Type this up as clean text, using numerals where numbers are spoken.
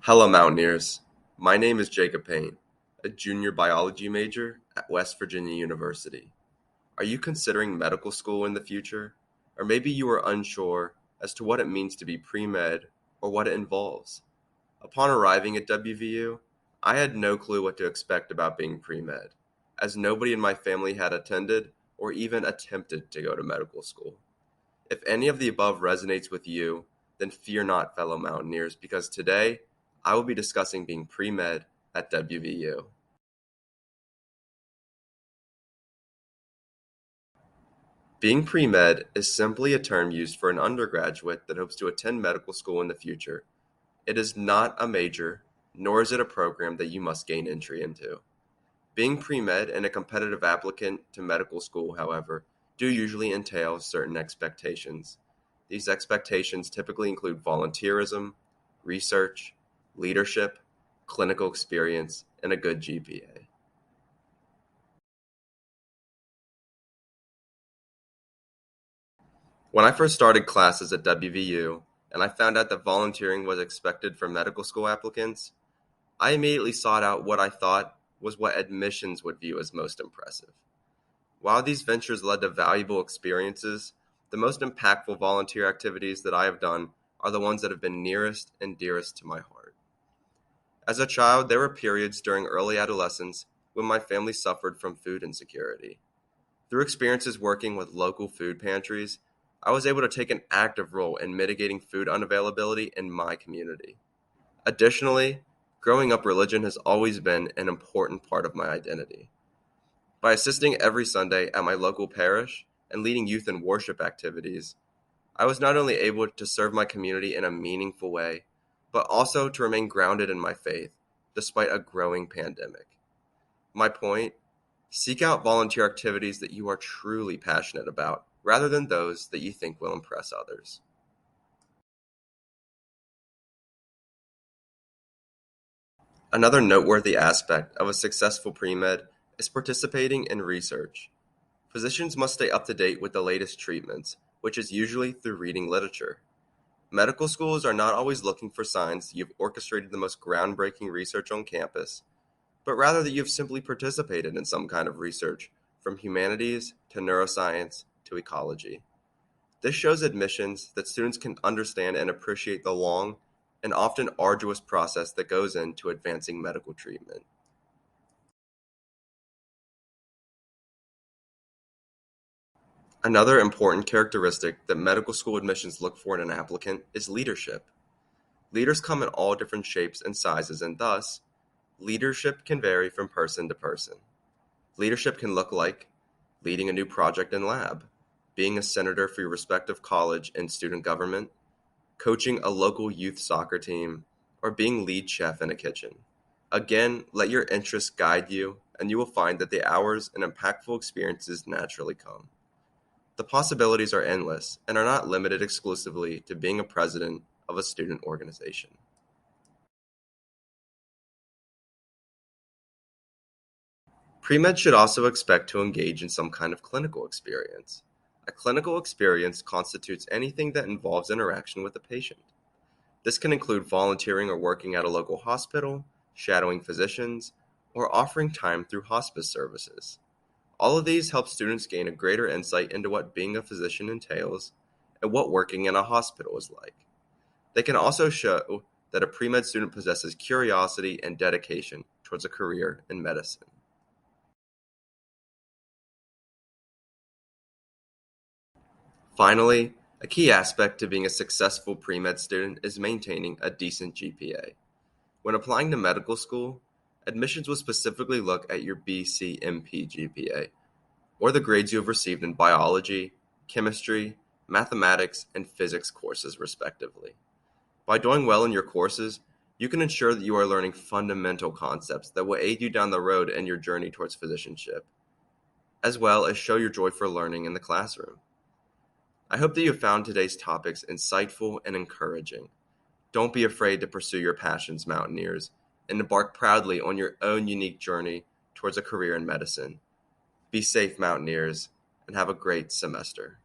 Hello, Mountaineers. My name is Jacob Payne, a junior biology major at West Virginia University. Are you considering medical school in the future? Or maybe you are unsure as to what it means to be pre-med or what it involves. Upon arriving at WVU, I had no clue what to expect about being pre-med, as nobody in my family had attended or even attempted to go to medical school. If any of the above resonates with you, then fear not, fellow Mountaineers, because today I will be discussing being pre-med at WVU. Being pre-med is simply a term used for an undergraduate that hopes to attend medical school in the future. It is not a major, nor is it a program that you must gain entry into. Being pre-med and a competitive applicant to medical school, however, do usually entail certain expectations. These expectations typically include volunteerism, research, leadership, clinical experience, and a good GPA. When I first started classes at WVU, and I found out that volunteering was expected for medical school applicants, I immediately sought out what I thought was what admissions would view as most impressive. While these ventures led to valuable experiences, the most impactful volunteer activities that I have done are the ones that have been nearest and dearest to my heart. As a child, there were periods during early adolescence when my family suffered from food insecurity. Through experiences working with local food pantries, I was able to take an active role in mitigating food unavailability in my community. Additionally, growing up, religion has always been an important part of my identity. By assisting every Sunday at my local parish and leading youth and worship activities, I was not only able to serve my community in a meaningful way, but also to remain grounded in my faith, despite a growing pandemic. My point: seek out volunteer activities that you are truly passionate about, rather than those that you think will impress others. Another noteworthy aspect of a successful pre-med is participating in research. Physicians must stay up to date with the latest treatments, which is usually through reading literature. Medical schools are not always looking for signs that you've orchestrated the most groundbreaking research on campus, but rather that you've simply participated in some kind of research, from humanities to neuroscience to ecology. This shows admissions that students can understand and appreciate the long and often arduous process that goes into advancing medical treatment. Another important characteristic that medical school admissions look for in an applicant is leadership. Leaders come in all different shapes and sizes, and thus, leadership can vary from person to person. Leadership can look like leading a new project in lab, being a senator for your respective college and student government, coaching a local youth soccer team, or being lead chef in a kitchen. Again, let your interests guide you, and you will find that the hours and impactful experiences naturally come. The possibilities are endless and are not limited exclusively to being a president of a student organization. Pre-med should also expect to engage in some kind of clinical experience. A clinical experience constitutes anything that involves interaction with a patient. This can include volunteering or working at a local hospital, shadowing physicians, or offering time through hospice services. All of these help students gain a greater insight into what being a physician entails and what working in a hospital is like. They can also show that a pre-med student possesses curiosity and dedication towards a career in medicine. Finally, a key aspect to being a successful pre-med student is maintaining a decent GPA. When applying to medical school, admissions will specifically look at your BCMP GPA, or the grades you have received in biology, chemistry, mathematics, and physics courses, respectively. By doing well in your courses, you can ensure that you are learning fundamental concepts that will aid you down the road in your journey towards physicianship, as well as show your joy for learning in the classroom. I hope that you found today's topics insightful and encouraging. Don't be afraid to pursue your passions, Mountaineers, and embark proudly on your own unique journey towards a career in medicine. Be safe, Mountaineers, and have a great semester.